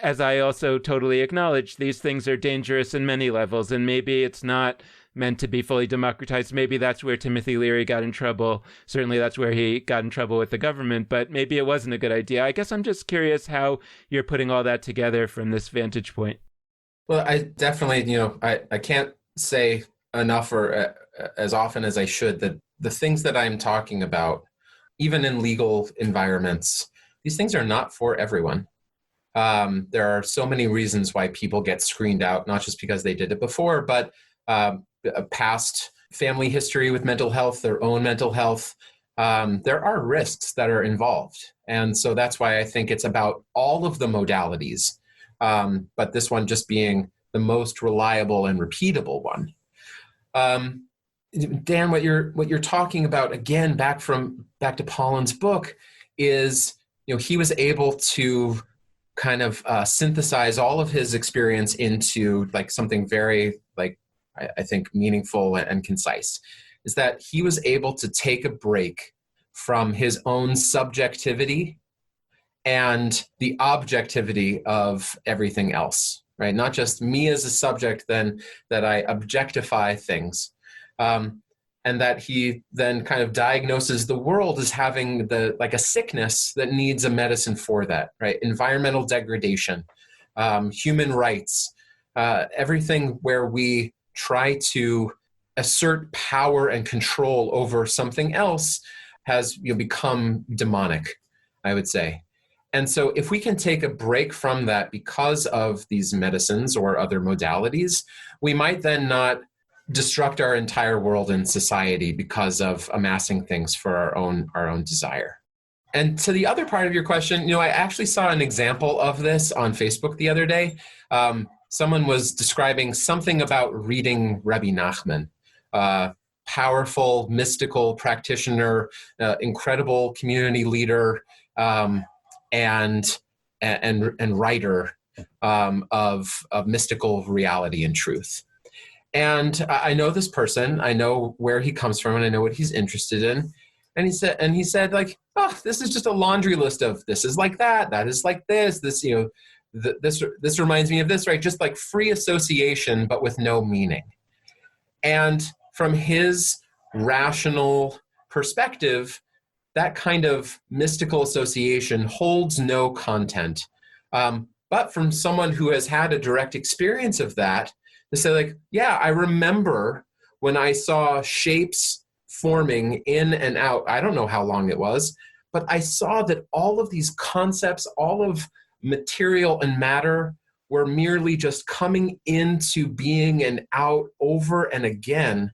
as I also totally acknowledge, these things are dangerous in many levels, and maybe it's not meant to be fully democratized. Maybe that's where Timothy Leary got in trouble. Certainly that's where he got in trouble with the government, but maybe it wasn't a good idea. I guess I'm just curious how you're putting all that together from this vantage point. Well, I definitely, I can't say enough or as often as I should that the things that I'm talking about, even in legal environments, these things are not for everyone. There are so many reasons why people get screened out, not just because they did it before, but a past family history with mental health, their own mental health. There are risks that are involved. And so that's why I think it's about all of the modalities, but this one just being the most reliable and repeatable one. Dan, what you're talking about, again, back to Pollan's book, is, he was able to kind of synthesize all of his experience into like something very, like, I think, meaningful and concise, is that he was able to take a break from his own subjectivity and the objectivity of everything else, right? Not just me as a subject, then that I objectify things. And that he then kind of diagnoses the world as having like a sickness that needs a medicine for that, right? Environmental degradation, human rights, everything where we try to assert power and control over something else has become demonic, I would say. And so if we can take a break from that because of these medicines or other modalities, we might then not destruct our entire world and society because of amassing things for our own desire. And to the other part of your question, I actually saw an example of this on Facebook the other day. Someone was describing something about reading Rabbi Nachman, powerful, mystical practitioner, incredible community leader, and writer of mystical reality and truth. And I know this person, I know where he comes from, and I know what he's interested in. And he said like, oh, this is just a laundry list of this is like that is like this, this reminds me of this, right? Just like free association, but with no meaning. And from his rational perspective, that kind of mystical association holds no content. But from someone who has had a direct experience of that, to say like, yeah, I remember when I saw shapes forming in and out. I don't know how long it was, but I saw that all of these concepts, all of material and matter were merely just coming into being and out over and again.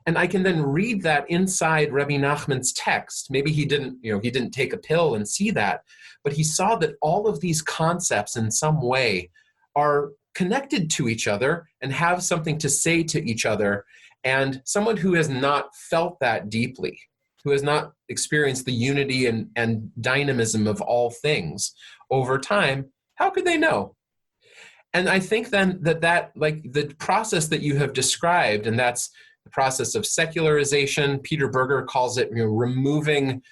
And I can then read that inside Rabbi Nachman's text. Maybe he didn't take a pill and see that, but he saw that all of these concepts in some way are connected to each other and have something to say to each other. And someone who has not felt that deeply, who has not experienced the unity and dynamism of all things over time, how could they know? And I think then that like the process that you have described, and that's the process of secularization, Peter Berger calls it removing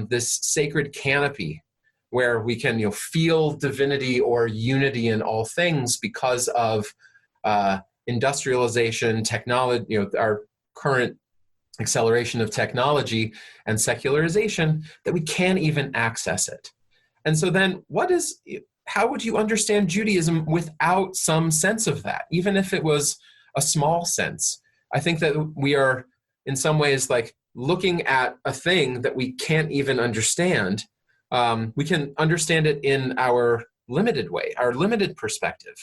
this sacred canopy where we can feel divinity or unity in all things because of industrialization, technology, our current acceleration of technology and secularization, that we can't even access it. And so then how would you understand Judaism without some sense of that, even if it was a small sense? I think that we are in some ways like looking at a thing that we can't even understand. We can understand it in our limited way, our limited perspective,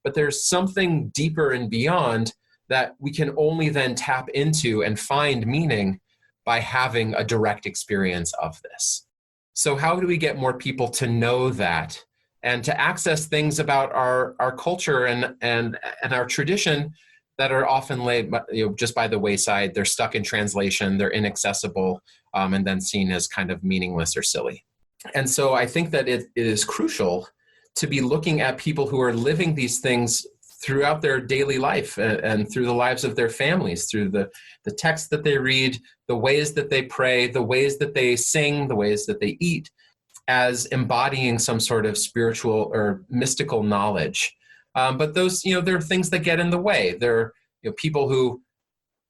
but there's something deeper and beyond that we can only then tap into and find meaning by having a direct experience of this. So how do we get more people to know that and to access things about our culture and our tradition that are often laid just by the wayside? They're stuck in translation, they're inaccessible, and then seen as kind of meaningless or silly. And so I think that it is crucial to be looking at people who are living these things throughout their daily life and through the lives of their families, through the texts that they read, the ways that they pray, the ways that they sing, the ways that they eat, as embodying some sort of spiritual or mystical knowledge. But those, there are things that get in the way. There are people who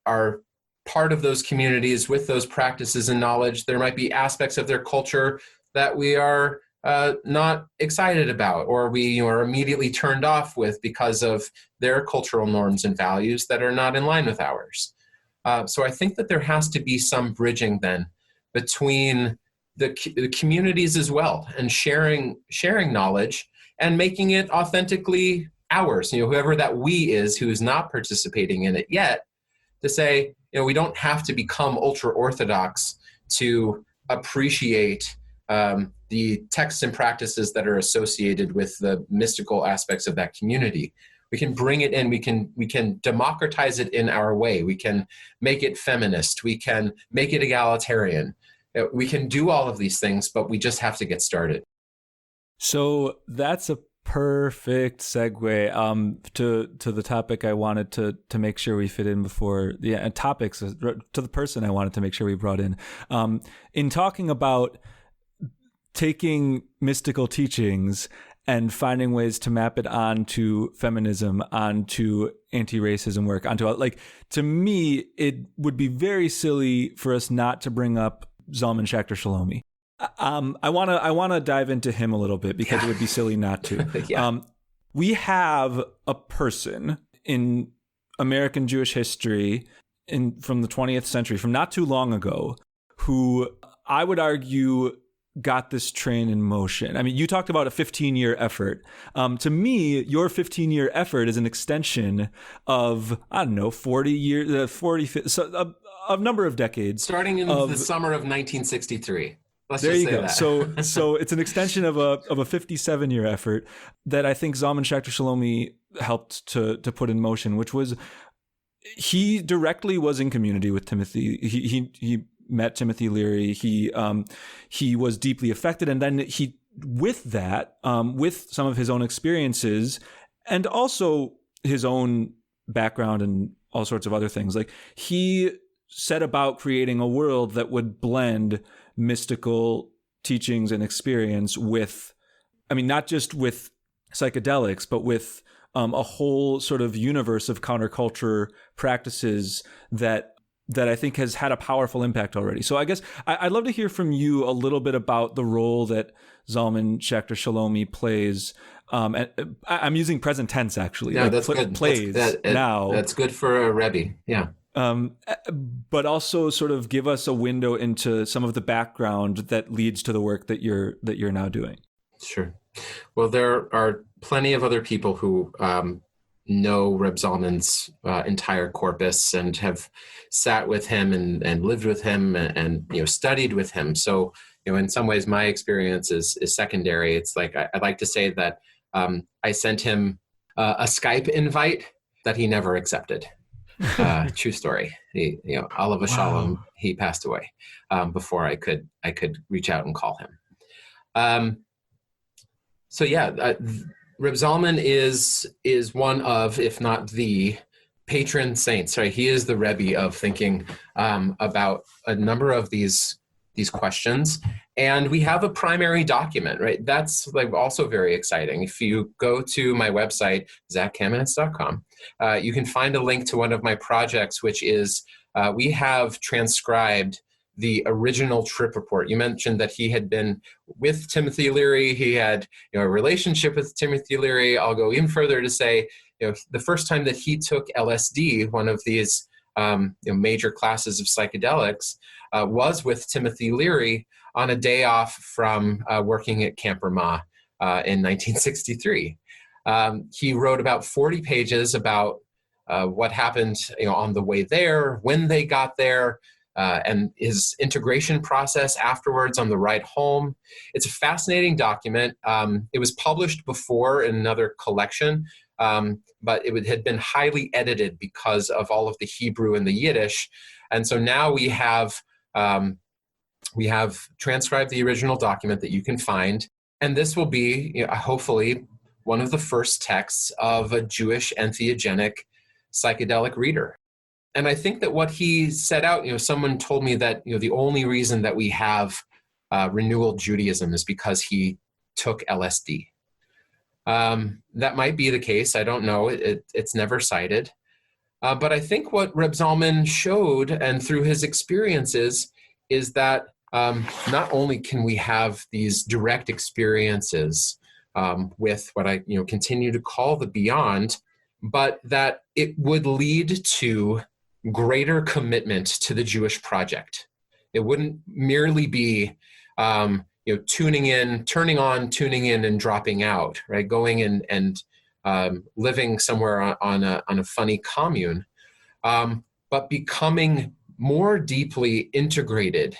are part of those communities with those practices and knowledge. There might be aspects of their culture that we are not excited about, or we are immediately turned off with because of their cultural norms and values that are not in line with ours. So I think that there has to be some bridging then between the communities as well, and sharing knowledge and making it authentically ours. Whoever that we is who is not participating in it yet, to say, we don't have to become ultra orthodox to appreciate the texts and practices that are associated with the mystical aspects of that community. We can bring it in, we can democratize it in our way. We can make it feminist, we can make it egalitarian. We can do all of these things, but we just have to get started. So that's a perfect segue to the topic I wanted to make sure we fit in before the topics, to the person I wanted to make sure we brought in. In talking about taking mystical teachings and finding ways to map it onto feminism, onto anti-racism work, onto, like, to me, it would be very silly for us not to bring up Zalman Schachter Shalomi. I want to dive into him a little bit because it would be silly not to. Yeah. We have a person in American Jewish history from the 20th century, from not too long ago, who I would argue got this train in motion. I mean, you talked about a 15-year effort. To me, your 15-year effort is an extension of, I don't know, 40 years, 40, so a number of decades. Starting in the summer of 1963. There you go. So it's an extension of a 57-year effort that I think Zalman Schachter Shalomi helped to put in motion, which was, he directly was in community with Timothy. He met Timothy Leary. He was deeply affected, and then with that, with some of his own experiences and also his own background and all sorts of other things, like, he set about creating a world that would blend mystical teachings and experience with, I mean, not just with psychedelics, but with a whole sort of universe of counterculture practices that I think has had a powerful impact already. So I guess I'd love to hear from you a little bit about the role that Zalman Schachter Shalomi plays. And I'm using present tense, actually. Yeah, like, that's good. Plays now. That's good for a Rebbe. Yeah. But also sort of give us a window into some of the background that leads to the work that you're now doing. Sure. Well, there are plenty of other people who know Reb Zalman's entire corpus and have sat with him and lived with him and studied with him. So in some ways, my experience is secondary. It's like I'd like to say that I sent him a Skype invite that he never accepted. True story. He, Alav Shalom, he passed away before I could reach out and call him. So yeah, Reb Zalman is one of, if not the patron saints, right? He is the Rebbe of thinking about a number of these questions. And we have a primary document, right? That's like also very exciting. If you go to my website, zachkamenetz.com, you can find a link to one of my projects, which is we have transcribed the original trip report. You mentioned that he had been with Timothy Leary. He had a relationship with Timothy Leary. I'll go even further to say, the first time that he took LSD, one of these major classes of psychedelics, was with Timothy Leary on a day off from working at Camp Ramah in 1963. He wrote about 40 pages about what happened on the way there, when they got there, and his integration process afterwards on the ride home. It's a fascinating document. It was published before in another collection, but it had been highly edited because of all of the Hebrew and the Yiddish. And so now we have transcribed the original document that you can find. And this will be, hopefully, one of the first texts of a Jewish entheogenic psychedelic reader. And I think that what he set out, someone told me that, the only reason that we have renewal Judaism is because he took LSD. That might be the case. I don't know. It's never cited. But I think what Reb Zalman showed, and through his experiences, is that not only can we have these direct experiences with what I continue to call the beyond, but that it would lead to greater commitment to the Jewish project. It wouldn't merely be tuning in, turning on, tuning in, and dropping out, right? Going and living somewhere on a funny commune, but becoming more deeply integrated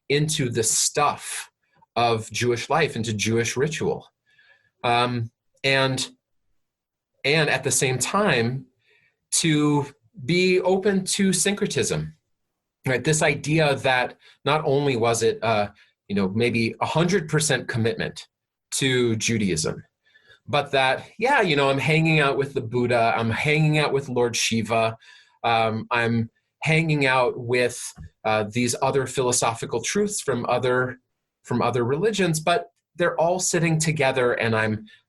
into the stuff of Jewish life, into Jewish ritual, and at the same time to be open to syncretism, right? This idea that not only was it maybe 100% commitment to Judaism, but that, I'm hanging out with the Buddha, I'm hanging out with Lord Shiva, I'm hanging out with these other philosophical truths from other from other religions, but they're all sitting together, and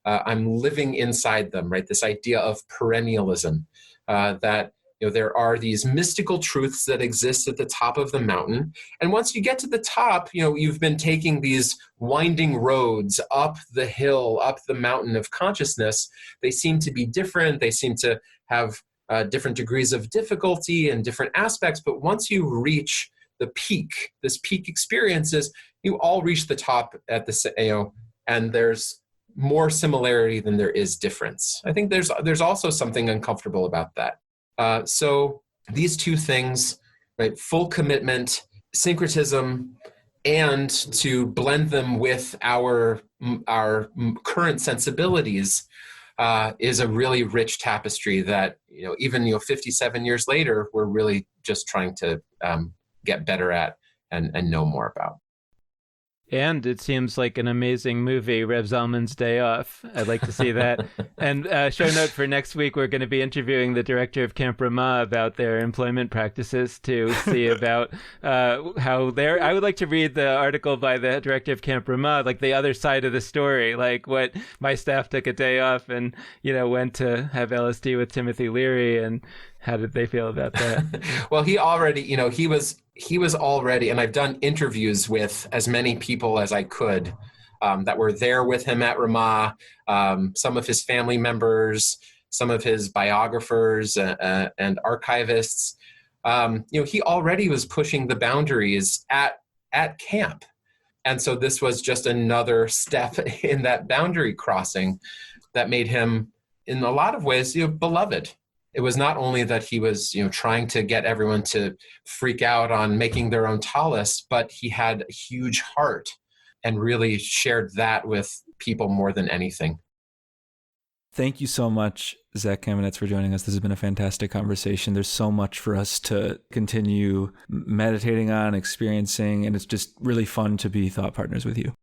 I'm living inside them, right? This idea of perennialism, that there are these mystical truths that exist at the top of the mountain. And once you get to the top, you've been taking these winding roads up the hill, up the mountain of consciousness. They seem to be different. They seem to have different degrees of difficulty and different aspects. But once you reach the peak, this peak experiences, you all reach the top at the, and there's more similarity than there is difference. I think there's also something uncomfortable about that. So these two things, right, full commitment, syncretism, and to blend them with our current sensibilities is a really rich tapestry that, even 57 years later, we're really just trying to get better at and know more about. And it seems like an amazing movie, Rev Zalman's Day Off. I'd like to see that. And show note for next week, we're going to be interviewing the director of Camp Ramah about their employment practices to see about how they're... I would like to read the article by the director of Camp Ramah, like the other side of the story, like what my staff took a day off and, went to have LSD with Timothy Leary, and how did they feel about that? Well, he already, he was already, and I've done interviews with as many people as I could that were there with him at Ramah, some of his family members, some of his biographers and archivists. He already was pushing the boundaries at camp. And so this was just another step in that boundary crossing that made him, in a lot of ways, beloved. It was not only that he was, trying to get everyone to freak out on making their own tallis, but he had a huge heart and really shared that with people more than anything. Thank you so much, Zach Kamenetz, for joining us. This has been a fantastic conversation. There's so much for us to continue meditating on, experiencing, and it's just really fun to be thought partners with you.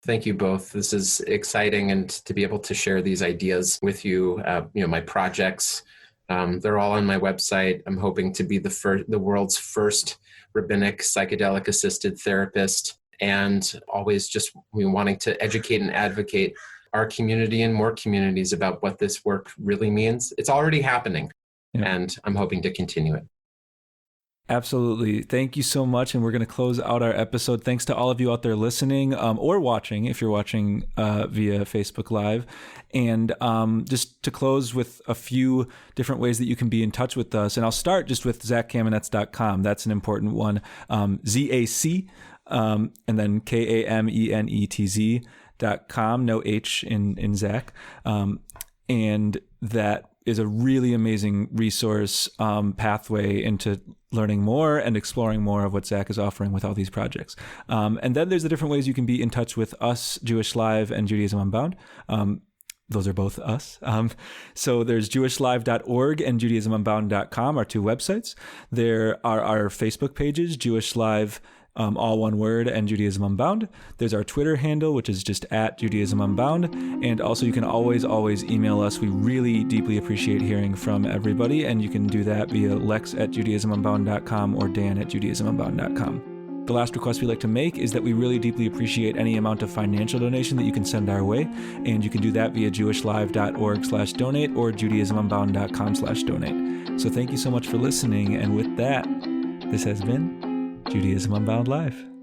Thank you both. This is exciting, and to be able to share these ideas with you, my projects, they're all on my website. I'm hoping to be the world's first rabbinic psychedelic assisted therapist, and always just wanting to educate and advocate our community and more communities about what this work really means. It's already happening, and I'm hoping to continue it. Absolutely. Thank you so much. And we're going to close out our episode. Thanks to all of you out there listening or watching, if you're watching via Facebook Live. And just to close with a few different ways that you can be in touch with us. And I'll start just with ZachKamenetz.com. That's an important one. ZAC and then KAMENETZ.com. No H in Zach. And that is a really amazing resource pathway into learning more and exploring more of what Zach is offering with all these projects. And then there's the different ways you can be in touch with us, Jewish Live and Judaism Unbound. Those are both us. So there's jewishlive.org and judaismunbound.com, our two websites. There are our Facebook pages, Jewish Live, all one word, and Judaism Unbound. There's our Twitter handle, which is just at Judaism Unbound. And also you can always email us. We really deeply appreciate hearing from everybody. And you can do that via lex@judaismunbound.com or dan@judaismunbound.com. The last request we like to make is that we really deeply appreciate any amount of financial donation that you can send our way. And you can do that via jewishlive.org/donate or judaismunbound.com/donate. So thank you so much for listening. And with that, this has been Judaism Unbound Live.